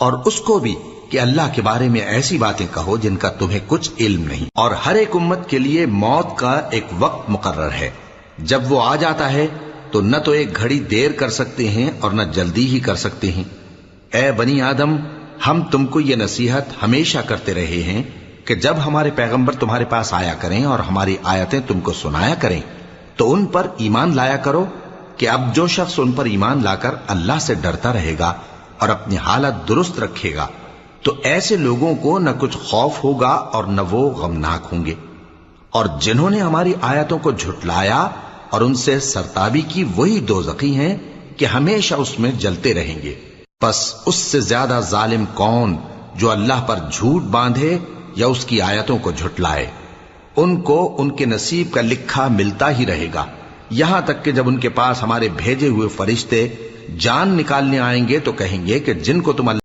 اور اس کو بھی کہ اللہ کے بارے میں ایسی باتیں کہو جن کا تمہیں کچھ علم نہیں، اور ہر ایک امت کے لیے موت کا ایک وقت مقرر ہے، جب وہ آ جاتا ہے تو نہ تو ایک گھڑی دیر کر سکتے ہیں اور نہ جلدی ہی کر سکتے ہیں۔ اے بنی آدم، ہم تم کو یہ نصیحت ہمیشہ کرتے رہے ہیں کہ جب ہمارے پیغمبر تمہارے پاس آیا کریں اور ہماری آیتیں تم کو سنایا کریں تو ان پر ایمان لایا کرو، کہ اب جو شخص ان پر ایمان لا کر اللہ سے ڈرتا رہے گا اور اپنی حالت درست رکھے گا تو ایسے لوگوں کو نہ کچھ خوف ہوگا اور نہ وہ غمناک ہوں گے، اور جنہوں نے ہماری آیتوں کو جھٹلایا اور ان سے سرتابی کی وہی دوزخی ہیں کہ ہمیشہ اس میں جلتے رہیں گے۔ پس اس سے زیادہ ظالم کون جو اللہ پر جھوٹ باندھے یا اس کی آیتوں کو جھٹلائے؟ ان کو ان کے نصیب کا لکھا ملتا ہی رہے گا، یہاں تک کہ جب ان کے پاس ہمارے بھیجے ہوئے فرشتے جان نکالنے آئیں گے تو کہیں گے کہ جن کو تم